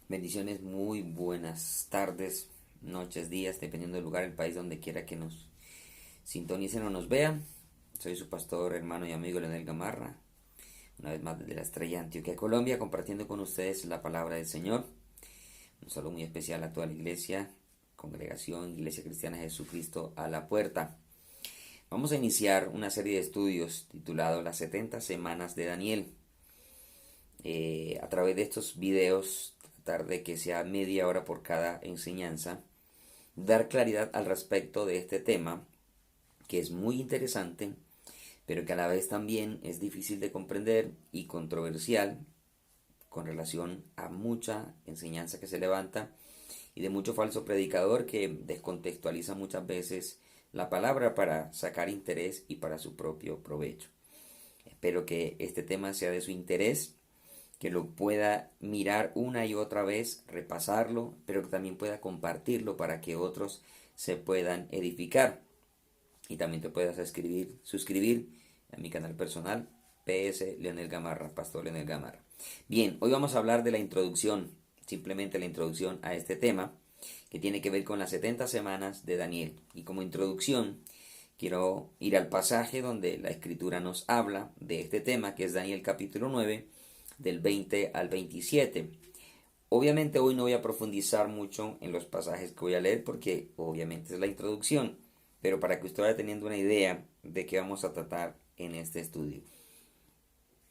Bendiciones, muy buenas tardes, noches, días, dependiendo del lugar, el país donde quiera que nos sintonicen o nos vean. Soy su pastor, hermano y amigo Leonel Gamarra, una vez más desde la Estrella Antioquia, Colombia, compartiendo con ustedes la palabra del Señor. Un saludo muy especial a toda la iglesia, congregación, Iglesia Cristiana Jesucristo a la puerta. Vamos a iniciar una serie de estudios titulado Las 70 Semanas de Daniel. A través de estos videos, tratar de que sea media hora por cada enseñanza, dar claridad al respecto de este tema, que es muy interesante, pero que a la vez también es difícil de comprender y controversial con relación a mucha enseñanza que se levanta y de mucho falso predicador que descontextualiza muchas veces la palabra para sacar interés y para su propio provecho. Espero que este tema sea de su interés, que lo pueda mirar una y otra vez, repasarlo, pero que también pueda compartirlo para que otros se puedan edificar. Y también te puedas suscribir a mi canal personal, PS Leonel Gamarra, Pastor Leonel Gamarra. Bien, hoy vamos a hablar de la introducción, simplemente la introducción a este tema, que tiene que ver con las 70 semanas de Daniel. Y como introducción, quiero ir al pasaje donde la Escritura nos habla de este tema, que es Daniel capítulo 9, del 20 al 27. Obviamente hoy no voy a profundizar mucho en los pasajes que voy a leer porque obviamente es la introducción, pero para que usted vaya teniendo una idea de qué vamos a tratar en este estudio.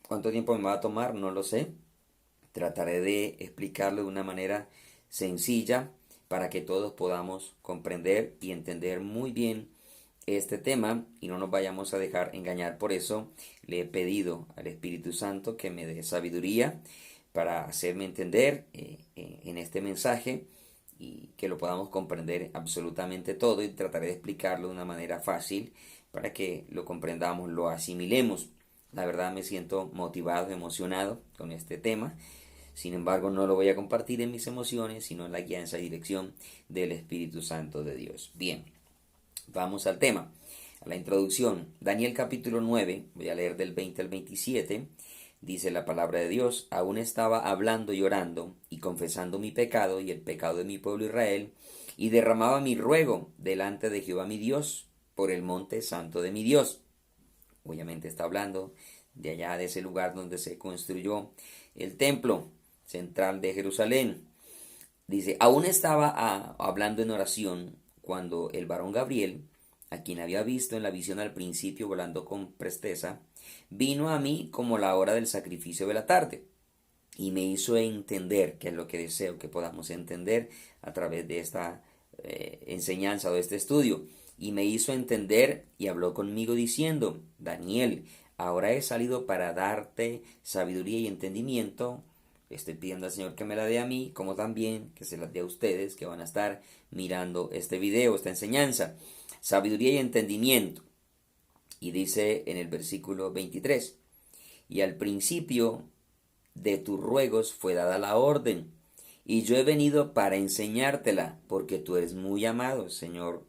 ¿Cuánto tiempo me va a tomar? No lo sé. Trataré de explicarlo de una manera sencilla para que todos podamos comprender y entender muy bien este tema y no nos vayamos a dejar engañar. Por eso le he pedido al Espíritu Santo que me dé sabiduría para hacerme entender en este mensaje y que lo podamos comprender absolutamente todo, y trataré de explicarlo de una manera fácil para que lo comprendamos, lo asimilemos. La verdad me siento motivado, emocionado con este tema. Sin embargo, no lo voy a compartir en mis emociones, sino en la guianza y dirección del Espíritu Santo de Dios. Bien, vamos al tema, a la introducción. Daniel capítulo 9, voy a leer del 20 al 27, dice la palabra de Dios: aún estaba hablando y orando y confesando mi pecado y el pecado de mi pueblo Israel, y derramaba mi ruego delante de Jehová mi Dios por el monte santo de mi Dios. Obviamente está hablando de allá, de ese lugar donde se construyó el templo central de Jerusalén. Dice, aún estaba hablando en oración cuando el varón Gabriel, a quien había visto en la visión al principio volando con presteza, vino a mí como la hora del sacrificio de la tarde y me hizo entender, que es lo que deseo que podamos entender a través de esta enseñanza o de este estudio. Y me hizo entender y habló conmigo diciendo, Daniel, ahora he salido para darte sabiduría y entendimiento. Estoy pidiendo al Señor que me la dé a mí, como también que se la dé a ustedes que van a estar mirando este video, esta enseñanza. Sabiduría y entendimiento. Y dice en el versículo 23, y al principio de tus ruegos fue dada la orden, y yo he venido para enseñártela, porque tú eres muy amado. El Señor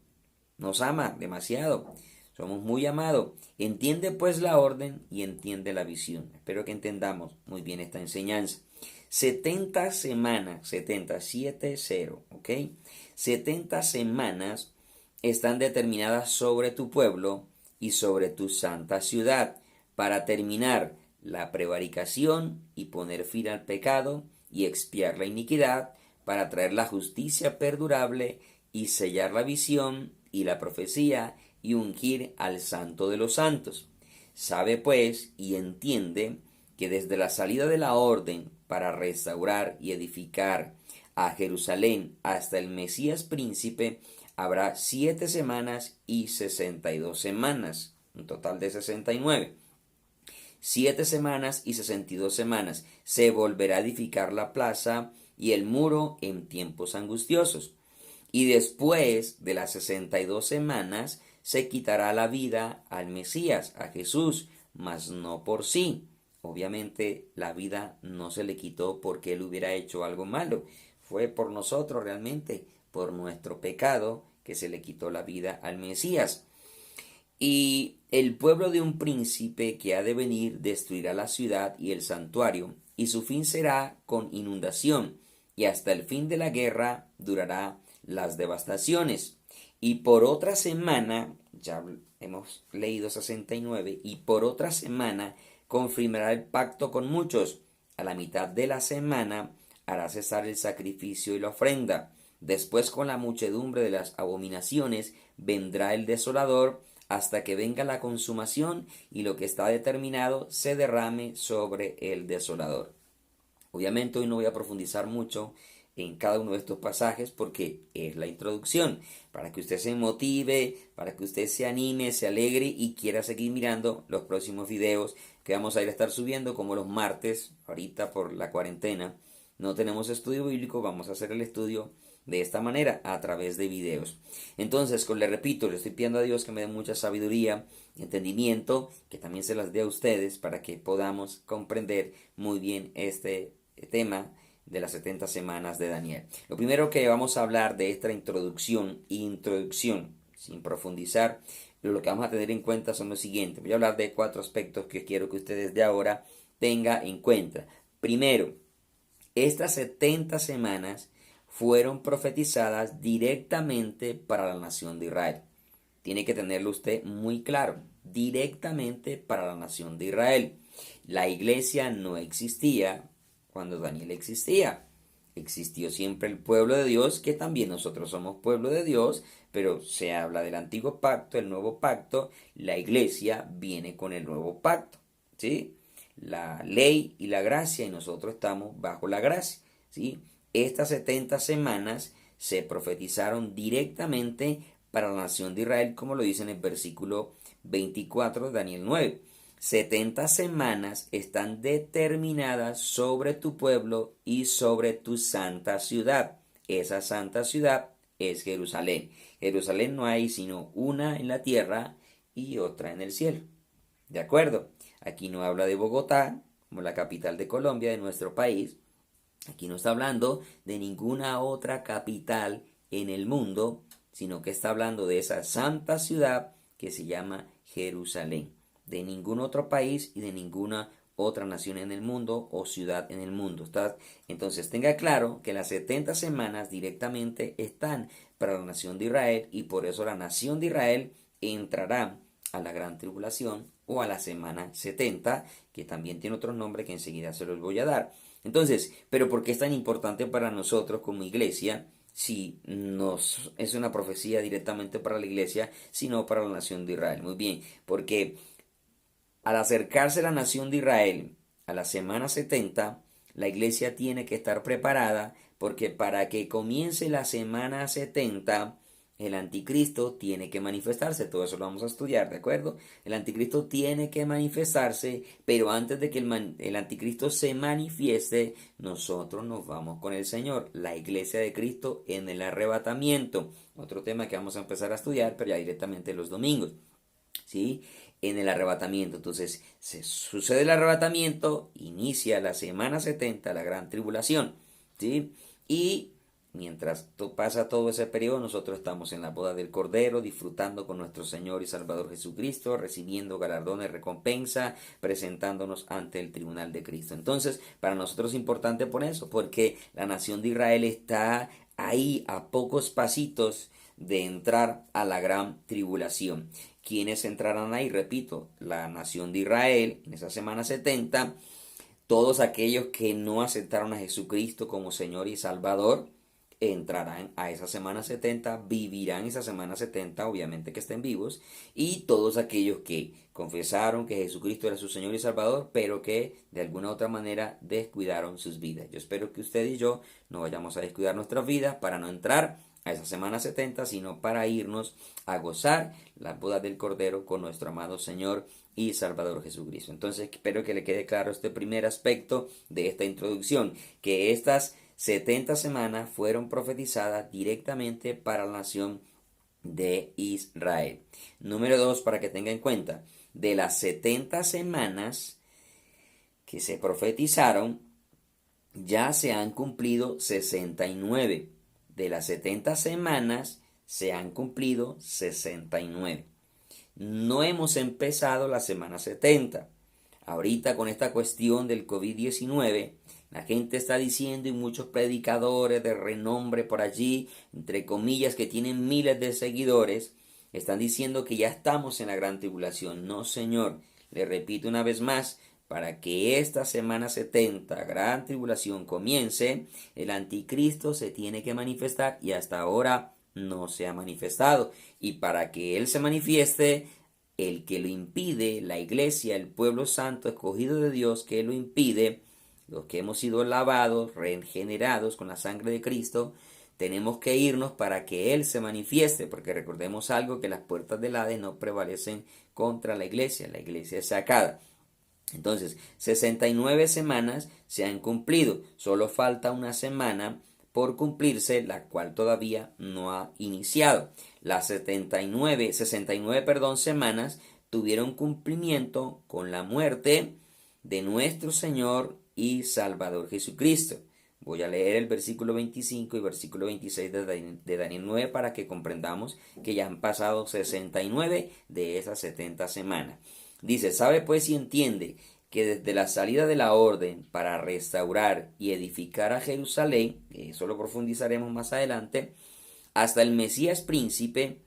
nos ama demasiado, somos muy amados. Entiende pues la orden y entiende la visión. Espero que entendamos muy bien esta enseñanza. 70 semanas, 70, 7-0, ¿ok? 70 semanas están determinadas sobre tu pueblo y sobre tu santa ciudad para terminar la prevaricación y poner fin al pecado y expiar la iniquidad, para traer la justicia perdurable y sellar la visión y la profecía y ungir al santo de los santos. Sabe pues y entiende que desde la salida de la orden para restaurar y edificar a Jerusalén hasta el Mesías príncipe habrá 7 semanas y 62 semanas, un total de 69. 7 semanas y 62 semanas se volverá a edificar la plaza y el muro en tiempos angustiosos. Y después de las 62 semanas se quitará la vida al Mesías, a Jesús, mas no por sí. Obviamente la vida no se le quitó porque él hubiera hecho algo malo. Fue por nosotros realmente, por nuestro pecado, que se le quitó la vida al Mesías. Y el pueblo de un príncipe que ha de venir destruirá la ciudad y el santuario, y su fin será con inundación, y hasta el fin de la guerra durará las devastaciones. Y por otra semana, ya hemos leído 69, y por otra semana confirmará el pacto con muchos. A la mitad de la semana hará cesar el sacrificio y la ofrenda. Después, con la muchedumbre de las abominaciones, vendrá el desolador hasta que venga la consumación y lo que está determinado se derrame sobre el desolador. Obviamente hoy no voy a profundizar mucho en cada uno de estos pasajes porque es la introducción, para que usted se motive, para que usted se anime, se alegre y quiera seguir mirando los próximos videos que vamos a ir a estar subiendo, como los martes. Ahorita por la cuarentena no tenemos estudio bíblico, vamos a hacer el estudio de esta manera, a través de videos. Entonces, le repito, le estoy pidiendo a Dios que me dé mucha sabiduría, entendimiento, que también se las dé a ustedes para que podamos comprender muy bien este tema de las 70 semanas de Daniel. Lo primero que vamos a hablar de esta introducción, sin profundizar, pero lo que vamos a tener en cuenta son los siguientes. Voy a hablar de 4 aspectos que quiero que ustedes de ahora tengan en cuenta. Primero, estas 70 semanas fueron profetizadas directamente para la nación de Israel. Tiene que tenerlo usted muy claro, directamente para la nación de Israel. La iglesia no existía cuando Daniel existía. Existió siempre el pueblo de Dios, que también nosotros somos pueblo de Dios, pero se habla del antiguo pacto, el nuevo pacto, la iglesia viene con el nuevo pacto, ¿sí? La ley y la gracia, y nosotros estamos bajo la gracia, ¿sí? Estas 70 semanas se profetizaron directamente para la nación de Israel, como lo dice en el versículo 24 de Daniel 9. 70 semanas están determinadas sobre tu pueblo y sobre tu santa ciudad. Esa santa ciudad es Jerusalén. Jerusalén no hay sino una en la tierra y otra en el cielo. ¿De acuerdo? Aquí no habla de Bogotá, como la capital de Colombia, de nuestro país. Aquí no está hablando de ninguna otra capital en el mundo, sino que está hablando de esa santa ciudad que se llama Jerusalén. De ningún otro país y de ninguna otra nación en el mundo o ciudad en el mundo. Entonces tenga claro que las 70 semanas directamente están para la nación de Israel, y por eso la nación de Israel entrará a la gran tribulación o a la semana 70, que también tiene otro nombre que enseguida se los voy a dar. Entonces, ¿pero por qué es tan importante para nosotros como iglesia? Si no es una profecía directamente para la iglesia, sino para la nación de Israel. Muy bien, porque al acercarse la nación de Israel a la semana 70, la iglesia tiene que estar preparada, porque para que comience la semana 70, el anticristo tiene que manifestarse. Todo eso lo vamos a estudiar, ¿de acuerdo? El anticristo tiene que manifestarse, pero antes de que el anticristo se manifieste, nosotros nos vamos con el Señor, la iglesia de Cristo en el arrebatamiento. Otro tema que vamos a empezar a estudiar, pero ya directamente los domingos, ¿sí? En el arrebatamiento. Entonces, sucede el arrebatamiento, inicia la semana 70, la gran tribulación, ¿sí? Y mientras pasa todo ese periodo, nosotros estamos en la boda del Cordero, disfrutando con nuestro Señor y Salvador Jesucristo, recibiendo galardones, recompensa, presentándonos ante el tribunal de Cristo. Entonces, para nosotros es importante por eso, porque la nación de Israel está ahí a pocos pasitos de entrar a la gran tribulación. ¿Quiénes entrarán ahí? Repito, la nación de Israel en esa semana 70, todos aquellos que no aceptaron a Jesucristo como Señor y Salvador entrarán a esa semana 70, vivirán esa semana 70, obviamente que estén vivos, y todos aquellos que confesaron que Jesucristo era su Señor y Salvador, pero que de alguna u otra manera descuidaron sus vidas. Yo espero que usted y yo no vayamos a descuidar nuestras vidas para no entrar a esa semana 70, sino para irnos a gozar las bodas del Cordero con nuestro amado Señor y Salvador Jesucristo. Entonces espero que le quede claro este primer aspecto de esta introducción, que estas 70 semanas fueron profetizadas directamente para la nación de Israel. Número 2, para que tenga en cuenta, de las 70 semanas que se profetizaron, ya se han cumplido 69. De las 70 semanas se han cumplido 69. No hemos empezado la semana 70. Ahorita con esta cuestión del COVID-19, La gente está diciendo y muchos predicadores de renombre por allí, entre comillas, que tienen miles de seguidores, están diciendo que ya estamos en la gran tribulación. No, señor. Le repito una vez más, para que esta semana 70, gran tribulación, comience, el anticristo se tiene que manifestar y hasta ahora no se ha manifestado. Y para que él se manifieste, el que lo impide, la iglesia, el pueblo santo escogido de Dios que lo impide, los que hemos sido lavados, regenerados con la sangre de Cristo, tenemos que irnos para que Él se manifieste, porque recordemos algo, que las puertas del Hades no prevalecen contra la iglesia es sacada. Entonces, 69 semanas se han cumplido, solo falta una semana por cumplirse, la cual todavía no ha iniciado. Las 69 semanas tuvieron cumplimiento con la muerte de nuestro Señor y Salvador Jesucristo. Voy a leer el versículo 25 y versículo 26 de Daniel 9 para que comprendamos que ya han pasado 69 de esas 70 semanas. Dice, sabe pues y entiende que desde la salida de la orden para restaurar y edificar a Jerusalén, eso lo profundizaremos más adelante, hasta el Mesías príncipe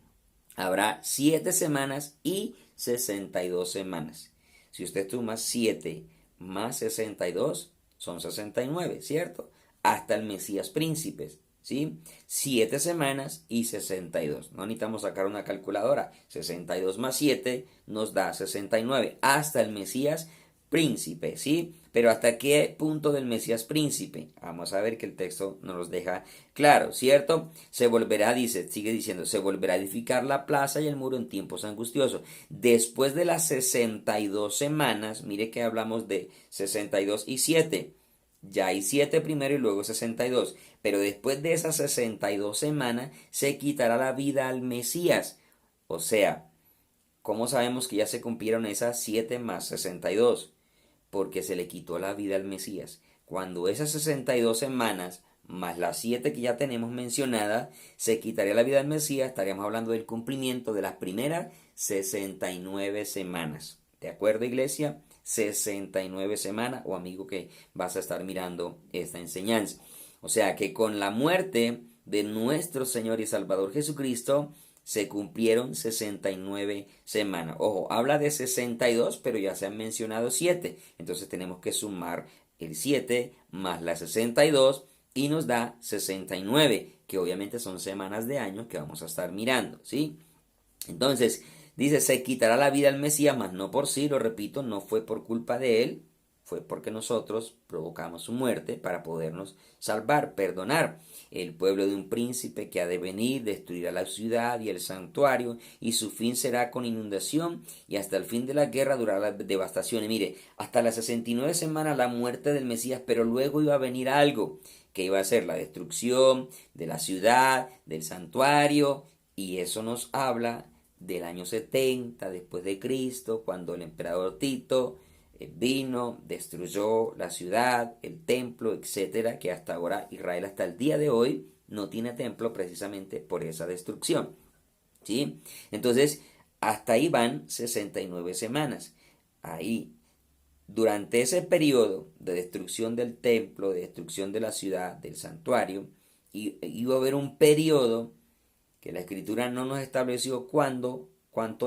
habrá 7 semanas y 62 semanas. Si usted suma 7 más 62, son 69, ¿cierto? Hasta el Mesías príncipe, ¿sí? 7 semanas y 62. No necesitamos sacar una calculadora. 62 más 7 nos da 69. Hasta el Mesías príncipe, ¿sí? Pero ¿hasta qué punto del Mesías príncipe? Vamos a ver que el texto nos los deja claro, ¿cierto? Se volverá, sigue diciendo, se volverá a edificar la plaza y el muro en tiempos angustiosos. Después de las 62 semanas, mire que hablamos de 62 y 7. Ya hay 7 primero y luego 62. Pero después de esas 62 semanas se quitará la vida al Mesías. O sea, ¿cómo sabemos que ya se cumplieron esas 7 más 62? Porque se le quitó la vida al Mesías. Cuando esas 62 semanas más las 7 que ya tenemos mencionadas, se quitaría la vida al Mesías, estaríamos hablando del cumplimiento de las primeras 69 semanas. ¿De acuerdo, iglesia? 69 semanas, o amigo que vas a estar mirando esta enseñanza. O sea que con la muerte de nuestro Señor y Salvador Jesucristo, se cumplieron 69 semanas. Ojo, habla de 62, pero ya se han mencionado 7. Entonces tenemos que sumar el 7 más la 62 y nos da 69, que obviamente son semanas de año que vamos a estar mirando, ¿sí? Entonces, dice, se quitará la vida al Mesías, mas no por sí, lo repito, no fue por culpa de él, fue porque nosotros provocamos su muerte para podernos salvar, perdonar. El pueblo de un príncipe que ha de venir destruirá la ciudad y el santuario, y su fin será con inundación, y hasta el fin de la guerra durará la devastación. Y mire, hasta las 69 semanas la muerte del Mesías, pero luego iba a venir algo, que iba a ser la destrucción de la ciudad, del santuario, y eso nos habla del año 70 después de Cristo, cuando el emperador Tito vino, destruyó la ciudad, el templo, etcétera, que hasta ahora Israel hasta el día de hoy no tiene templo precisamente por esa destrucción, ¿sí? Entonces, hasta ahí van 69 semanas. Ahí, durante ese periodo de destrucción del templo, de destrucción de la ciudad, del santuario, iba a haber un periodo que la escritura no nos estableció cuánto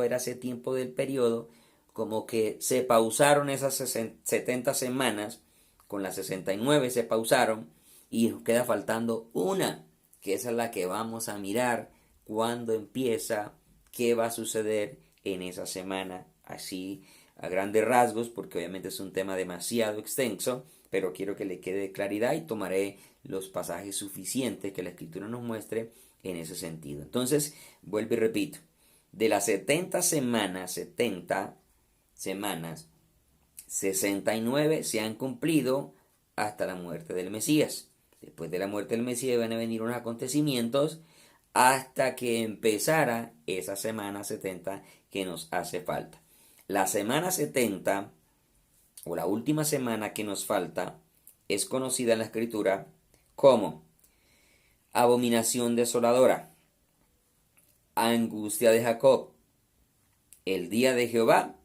era ese tiempo del periodo, como que se pausaron esas 70 semanas, con las 69 se pausaron y nos queda faltando una, que esa es la que vamos a mirar cuándo empieza, qué va a suceder en esa semana, así a grandes rasgos, porque obviamente es un tema demasiado extenso, pero quiero que le quede claridad y tomaré los pasajes suficientes que la escritura nos muestre en ese sentido. Entonces, vuelvo y repito, de las 70 semanas, 69 se han cumplido hasta la muerte del Mesías. Después de la muerte del Mesías van a venir unos acontecimientos hasta que empezara esa semana 70 que nos hace falta. La semana 70, o la última semana que nos falta, es conocida en la escritura como abominación desoladora, angustia de Jacob, el día de Jehová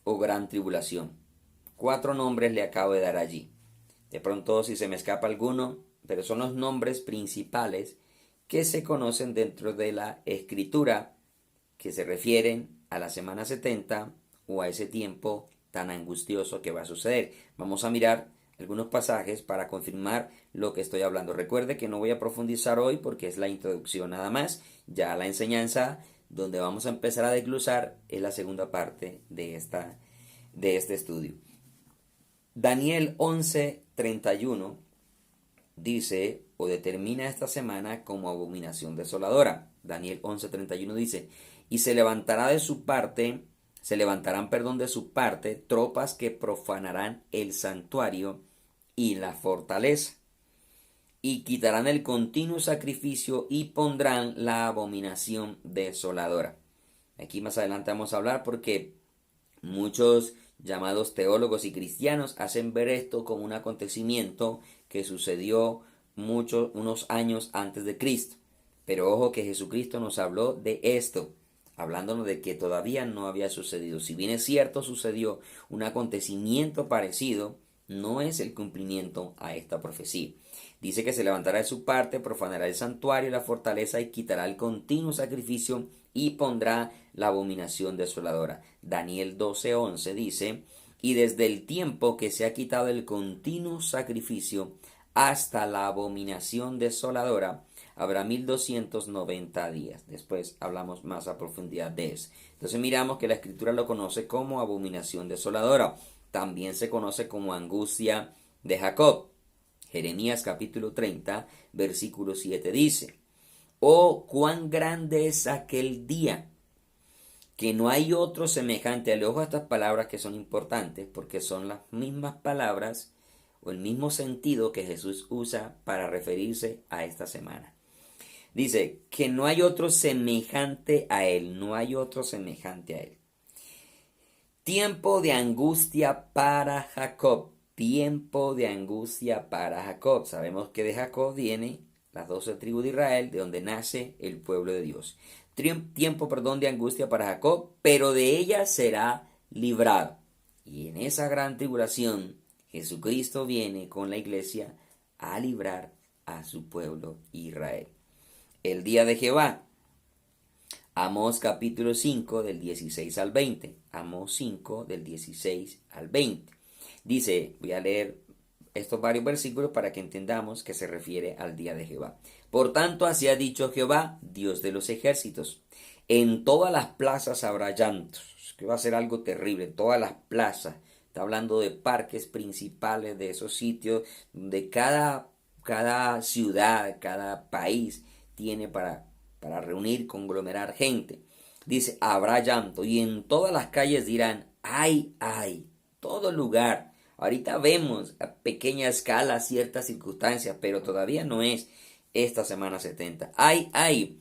o gran tribulación. 4 nombres le acabo de dar allí. De pronto si se me escapa alguno, pero son los nombres principales que se conocen dentro de la escritura que se refieren a la semana 70 o a ese tiempo tan angustioso que va a suceder. Vamos a mirar algunos pasajes para confirmar lo que estoy hablando. Recuerde que no voy a profundizar hoy porque es la introducción nada más. Ya la enseñanza donde vamos a empezar a desglosar es la segunda parte de este estudio. Daniel 11:31 dice o determina esta semana como abominación desoladora. Daniel 11:31 dice, y se levantarán de su parte tropas que profanarán el santuario y la fortaleza, y quitarán el continuo sacrificio y pondrán la abominación desoladora. Aquí más adelante vamos a hablar porque muchos llamados teólogos y cristianos hacen ver esto como un acontecimiento que sucedió unos años antes de Cristo. Pero ojo que Jesucristo nos habló de esto, hablándonos de que todavía no había sucedido. Si bien es cierto, sucedió un acontecimiento parecido, no es el cumplimiento a esta profecía. Dice que se levantará de su parte, profanará el santuario y la fortaleza y quitará el continuo sacrificio y pondrá la abominación desoladora. Daniel 12:11 dice, y desde el tiempo que se ha quitado el continuo sacrificio hasta la abominación desoladora, habrá 1290 días. Después hablamos más a profundidad de eso. Entonces miramos que la escritura lo conoce como abominación desoladora. También se conoce como angustia de Jacob. Jeremías capítulo 30, versículo 7 dice, oh, cuán grande es aquel día, que no hay otro semejante. Al ojo a estas palabras que son importantes, porque son las mismas palabras o el mismo sentido que Jesús usa para referirse a esta semana. Dice que no hay otro semejante a él, no hay otro semejante a él. Tiempo de angustia para Jacob, tiempo de angustia para Jacob. Sabemos que de Jacob viene las 12 tribus de Israel, de donde nace el pueblo de Dios. Tiempo, de angustia para Jacob, pero de ella será librado. Y en esa gran tribulación, Jesucristo viene con la iglesia a librar a su pueblo Israel. El día de Jehová. Amós capítulo 5 del 16 al 20. Amós 5 del 16 al 20. Dice, voy a leer estos varios versículos para que entendamos que se refiere al día de Jehová. Por tanto, así ha dicho Jehová, Dios de los ejércitos. En todas las plazas habrá llantos, que va a ser algo terrible, en todas las plazas. Está hablando de parques principales, de esos sitios donde cada ciudad, cada país tiene para reunir, conglomerar gente. Dice, habrá llanto y en todas las calles dirán, ay, ay, todo lugar. Ahorita vemos a pequeña escala ciertas circunstancias, pero todavía no es esta semana 70. Ay, ay.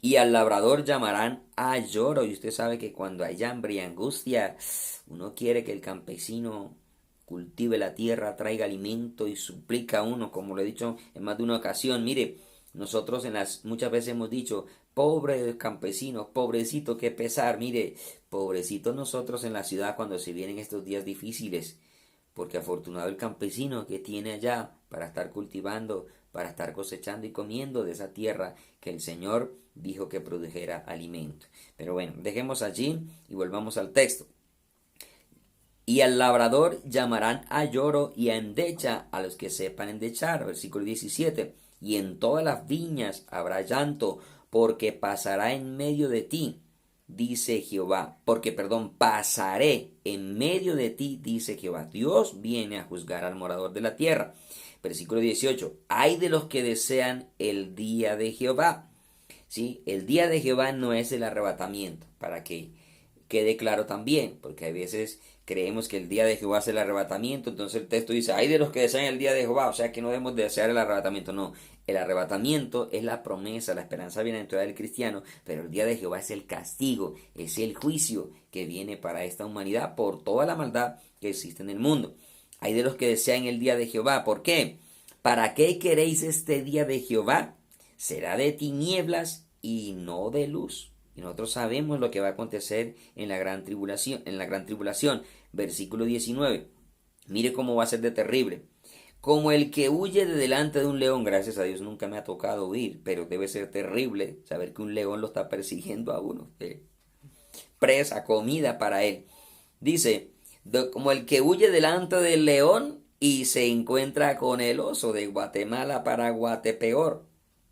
Y al labrador llamarán a lloro. Y usted sabe que cuando hay hambre y angustia, uno quiere que el campesino cultive la tierra, traiga alimento y suplica a uno, como lo he dicho en más de una ocasión. Mire, nosotros muchas veces hemos dicho, pobre campesino, pobrecito, qué pesar. Mire, pobrecitos nosotros en la ciudad cuando se vienen estos días difíciles, porque afortunado el campesino que tiene allá para estar cultivando, para estar cosechando y comiendo de esa tierra que el Señor dijo que produjera alimento. Pero bueno, dejemos allí y volvamos al texto. Y al labrador llamarán a lloro y a endecha a los que sepan endechar. Versículo 17. Y en todas las viñas habrá llanto, porque pasará en medio de ti, dice Jehová. Pasaré en medio de ti, dice Jehová. Dios viene a juzgar al morador de la tierra. Versículo 18. Ay de los que desean el día de Jehová. ¿Sí? El día de Jehová no es el arrebatamiento, para que quede claro también, porque a veces creemos que el día de Jehová es el arrebatamiento, entonces el texto dice, ay de los que desean el día de Jehová, o sea que no debemos desear el arrebatamiento. No, el arrebatamiento es la promesa, la esperanza bienaventurada del cristiano, pero el día de Jehová es el castigo, es el juicio que viene para esta humanidad por toda la maldad que existe en el mundo. Ay de los que desean el día de Jehová, ¿por qué? ¿Para qué queréis este día de Jehová? Será de tinieblas y no de luz. Y nosotros sabemos lo que va a acontecer en la gran tribulación. Versículo 19. Mire cómo va a ser de terrible. Como el que huye de delante de un león. Gracias a Dios nunca me ha tocado huir, pero debe ser terrible saber que un león lo está persiguiendo a uno. Presa, comida para él. Dice, como el que huye delante del león y se encuentra con el oso, de Guatemala para Guatepeor.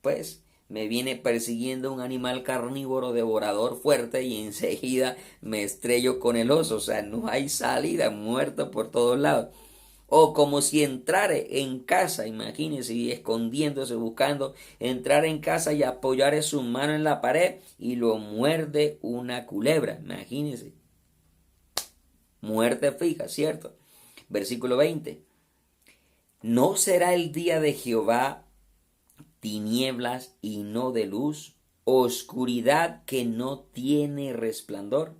Pues me viene persiguiendo un animal carnívoro devorador fuerte y enseguida me estrello con el oso. O sea, no hay salida, muerto por todos lados. O como si entrare en casa, imagínense, y escondiéndose, buscando entrar en casa y apoyar su mano en la pared y lo muerde una culebra. Imagínense. Muerte fija, ¿cierto? Versículo 20. ¿No será el día de Jehová tinieblas y no de luz, oscuridad que no tiene resplandor?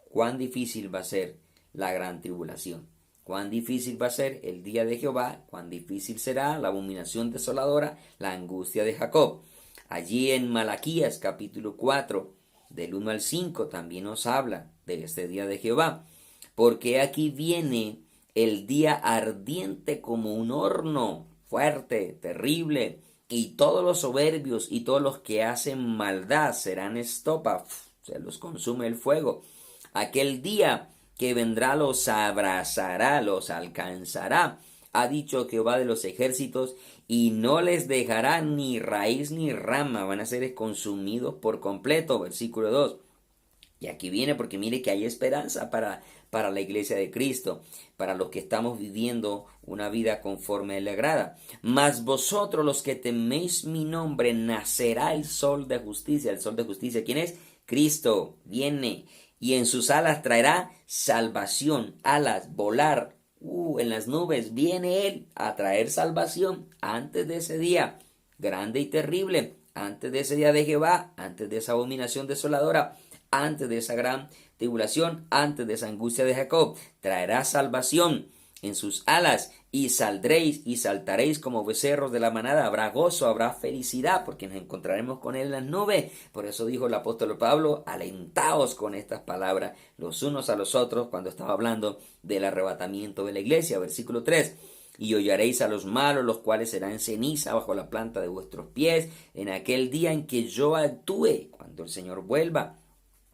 Cuán difícil va a ser la gran tribulación. Cuán difícil va a ser el día de Jehová, cuán difícil será la abominación desoladora, la angustia de Jacob. Allí en Malaquías capítulo 4, del 1 al 5, también nos habla de este día de Jehová. Porque aquí viene el día ardiente como un horno, fuerte, terrible, y todos los soberbios y todos los que hacen maldad serán estopa, se los consume el fuego. Aquel día que vendrá los abrazará, los alcanzará, ha dicho Jehová de los ejércitos, y no les dejará ni raíz ni rama, van a ser consumidos por completo. Versículo 2. Y aquí viene porque mire que hay esperanza para la iglesia de Cristo, para los que estamos viviendo una vida conforme a él le agrada. Mas vosotros los que teméis mi nombre, nacerá el sol de justicia. El sol de justicia, ¿quién es? Cristo viene y en sus alas traerá salvación, alas, volar. En las nubes viene él a traer salvación antes de ese día grande y terrible, antes de ese día de Jehová, antes de esa abominación desoladora, antes de esa gran tribulación, antes de esa angustia de Jacob. Traerá salvación en sus alas y saldréis y saltaréis como becerros de la manada. Habrá gozo, habrá felicidad, porque nos encontraremos con él en las nubes. Por eso dijo el apóstol Pablo, alentaos con estas palabras los unos a los otros, cuando estaba hablando del arrebatamiento de la iglesia. Versículo 3. Y hollaréis a los malos, los cuales serán ceniza bajo la planta de vuestros pies, en aquel día en que yo actúe, cuando el Señor vuelva.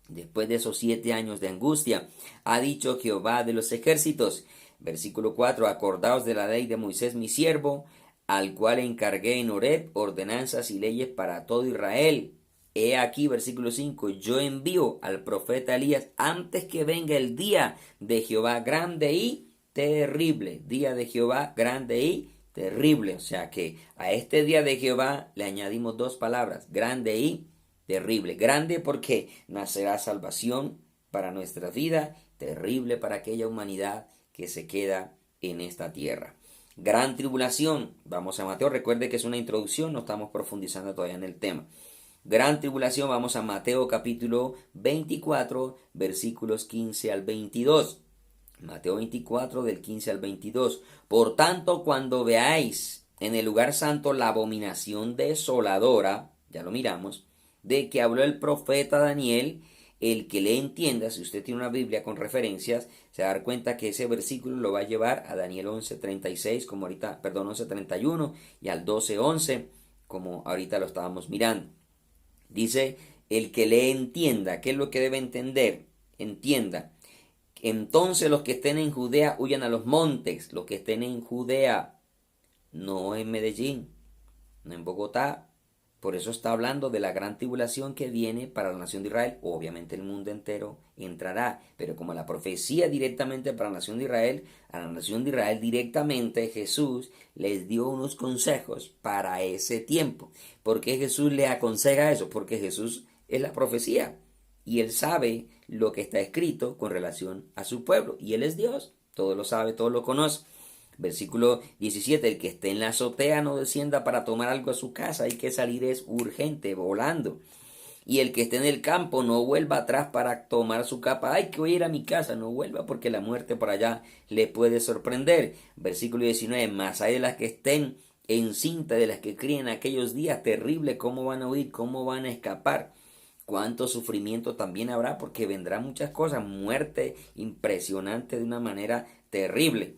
Después de esos 7 años de angustia, ha dicho Jehová de los ejércitos. Versículo 4. Acordaos de la ley de Moisés mi siervo, al cual encargué en Horeb ordenanzas y leyes para todo Israel. He aquí, versículo 5, yo envío al profeta Elías antes que venga el día de Jehová grande y terrible. Día de Jehová grande y terrible. O sea que a este día de Jehová le añadimos 2 palabras, grande y terrible. Grande porque nacerá salvación para nuestra vida, terrible para aquella humanidad que se queda en esta tierra. Gran tribulación. Vamos a Mateo, recuerde que es una introducción, no estamos profundizando todavía en el tema. Gran tribulación, vamos a Mateo capítulo 24, versículos 15 al 22. Mateo 24 del 15 al 22. Por tanto, cuando veáis en el lugar santo la abominación desoladora, ya lo miramos, de que habló el profeta Daniel, el que le entienda, si usted tiene una Biblia con referencias, se va a dar cuenta que ese versículo lo va a llevar a Daniel 11:36, como ahorita, perdón, 11:31, y al 12:11, como ahorita lo estábamos mirando. Dice, el que le entienda, ¿qué es lo que debe entender? Entienda. Entonces los que estén en Judea huyan a los montes, los que estén en Judea, no en Medellín, no en Bogotá. Por eso está hablando de la gran tribulación que viene para la nación de Israel. Obviamente el mundo entero entrará, pero como la profecía directamente para la nación de Israel, a la nación de Israel directamente Jesús les dio unos consejos para ese tiempo. ¿Por qué Jesús le aconseja eso? Porque Jesús es la profecía y él sabe lo que está escrito con relación a su pueblo y él es Dios, todo lo sabe, todo lo conoce. Versículo 17, el que esté en la azotea no descienda para tomar algo a su casa, hay que salir es urgente, volando. Y el que esté en el campo no vuelva atrás para tomar su capa, ay que voy a ir a mi casa, no vuelva porque la muerte por allá le puede sorprender. Versículo 19, más hay de las que estén encinta, de las que críen aquellos días, terrible, cómo van a huir, cómo van a escapar. Cuánto sufrimiento también habrá porque vendrán muchas cosas, muerte impresionante de una manera terrible.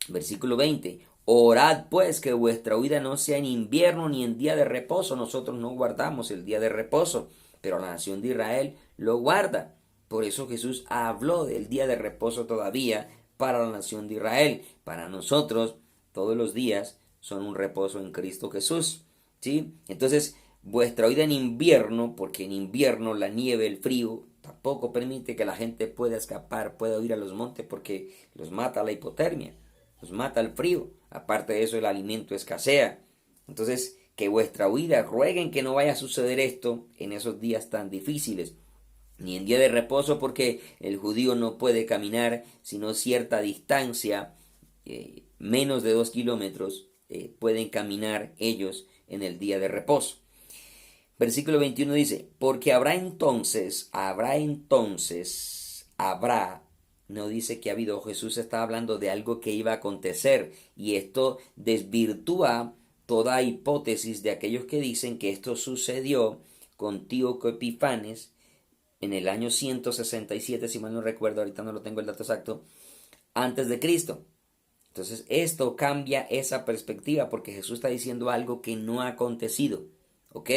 Versículo 20, Orad pues que vuestra huida no sea en invierno ni en día de reposo. Nosotros no guardamos el día de reposo, pero la nación de Israel lo guarda. Por eso Jesús habló del día de reposo todavía para la nación de Israel. Para nosotros todos los días son un reposo en Cristo Jesús. ¿Sí? Entonces, vuestra huida en invierno, porque en invierno la nieve, el frío, tampoco permite que la gente pueda escapar, pueda huir a los montes porque los mata la hipotermia, los mata el frío. Aparte de eso, el alimento escasea. Entonces, que vuestra huida, rueguen que no vaya a suceder esto en esos días tan difíciles, ni en día de reposo, porque el judío no puede caminar sino cierta distancia, menos de 2 kilómetros, pueden caminar ellos en el día de reposo. Versículo 21 dice, porque habrá, no dice que ha habido, Jesús está hablando de algo que iba a acontecer, y esto desvirtúa toda hipótesis de aquellos que dicen que esto sucedió con Antíoco Epifanes en el año 167, si mal no recuerdo, ahorita no lo tengo el dato exacto, antes de Cristo. Entonces esto cambia esa perspectiva porque Jesús está diciendo algo que no ha acontecido. ¿Ok?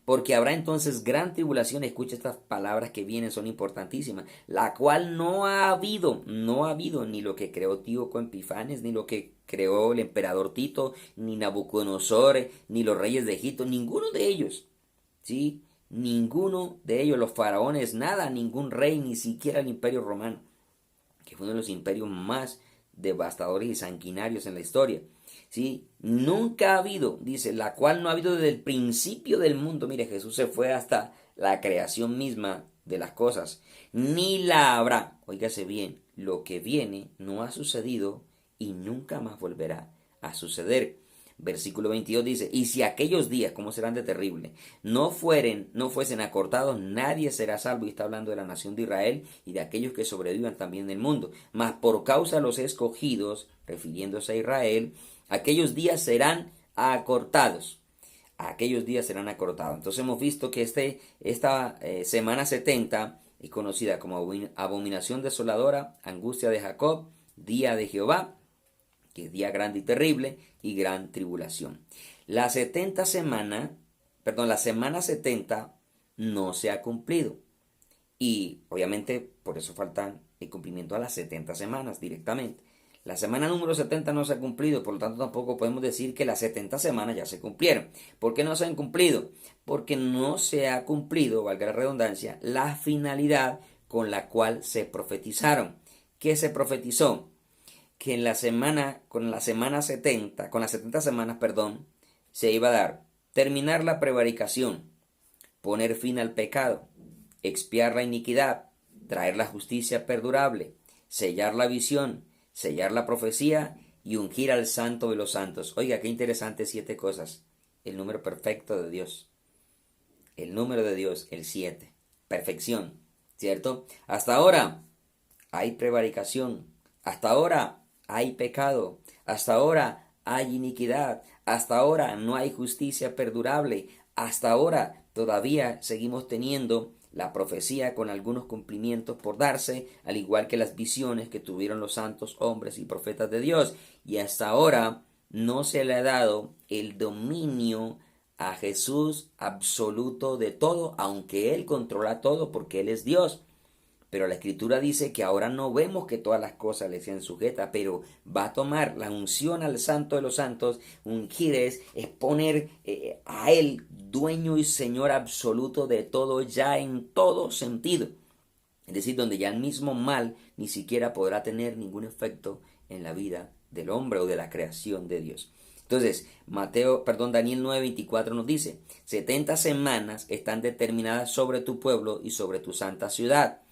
Porque habrá entonces gran tribulación, escucha estas palabras que vienen, son importantísimas, la cual no ha habido ni lo que creó Antíoco Epifanes, ni lo que creó el emperador Tito, ni Nabucodonosor, ni los reyes de Egipto, ninguno de ellos, ¿sí? Ninguno de ellos, los faraones, nada, ningún rey, ni siquiera el imperio romano, que fue uno de los imperios más devastadores y sanguinarios en la historia. ¿Sí? Nunca ha habido, dice, la cual no ha habido desde el principio del mundo. Mire, Jesús se fue hasta la creación misma de las cosas. Ni la habrá. Óigase bien, lo que viene no ha sucedido y nunca más volverá a suceder. Versículo 22 dice, y si aquellos días, ¿cómo serán de terrible? No fuesen acortados, nadie será salvo. Y está hablando de la nación de Israel y de aquellos que sobrevivan también en el mundo. Mas por causa de los escogidos, refiriéndose a Israel, aquellos días serán acortados. Aquellos días serán acortados. Entonces hemos visto que esta semana 70 es conocida como abominación desoladora, angustia de Jacob, día de Jehová, que es día grande y terrible, y gran tribulación. La semana 70 no se ha cumplido. Y obviamente por eso faltan el cumplimiento a las 70 semanas directamente. La semana número 70 no se ha cumplido, por lo tanto tampoco podemos decir que las 70 semanas ya se cumplieron. ¿Por qué no se han cumplido? Porque no se ha cumplido, valga la redundancia, la finalidad con la cual se profetizaron. ¿Qué se profetizó? Que en con las 70 semanas, se iba a dar terminar la prevaricación, poner fin al pecado, expiar la iniquidad, traer la justicia perdurable, sellar la visión, sellar la profecía y ungir al santo de los santos. Oiga, qué interesante, 7 cosas. El número perfecto de Dios. El número de Dios, el 7. Perfección, ¿cierto? Hasta ahora hay prevaricación. Hasta ahora hay pecado. Hasta ahora hay iniquidad. Hasta ahora no hay justicia perdurable. Hasta ahora todavía seguimos teniendo la profecía con algunos cumplimientos por darse, al igual que las visiones que tuvieron los santos hombres y profetas de Dios. Y hasta ahora no se le ha dado el dominio a Jesús absoluto de todo, aunque Él controla todo porque Él es Dios. Pero la Escritura dice que ahora no vemos que todas las cosas le sean sujetas, pero va a tomar la unción al Santo de los Santos. Ungir es poner a Él dueño y Señor absoluto de todo, ya en todo sentido. Es decir, donde ya el mismo mal ni siquiera podrá tener ningún efecto en la vida del hombre o de la creación de Dios. Entonces, Daniel 9:24 nos dice, 70 semanas están determinadas sobre tu pueblo y sobre tu santa ciudad,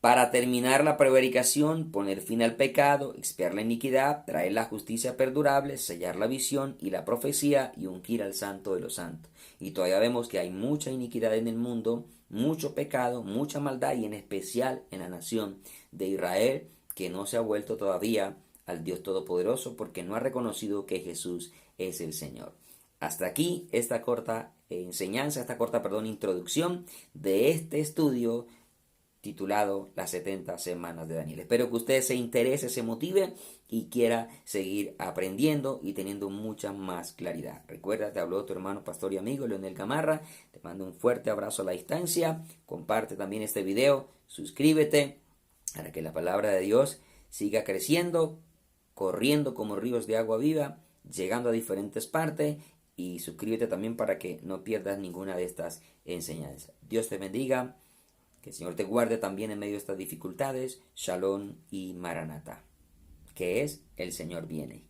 para terminar la prevaricación, poner fin al pecado, expiar la iniquidad, traer la justicia perdurable, sellar la visión y la profecía y ungir al santo de los santos. Y todavía vemos que hay mucha iniquidad en el mundo, mucho pecado, mucha maldad y en especial en la nación de Israel, que no se ha vuelto todavía al Dios Todopoderoso porque no ha reconocido que Jesús es el Señor. Hasta aquí esta corta introducción de este estudio titulado Las 70 semanas de Daniel. Espero que usted se interese, se motive y quiera seguir aprendiendo y teniendo mucha más claridad. Recuerda, te habló tu hermano, pastor y amigo Leonel Gamarra. Te mando un fuerte abrazo a la distancia. Comparte también este video. Suscríbete para que la palabra de Dios siga creciendo, corriendo como ríos de agua viva, llegando a diferentes partes. Y suscríbete también para que no pierdas ninguna de estas enseñanzas. Dios te bendiga. Que el Señor te guarde también en medio de estas dificultades. Shalom y Maranatha. Que es el Señor viene.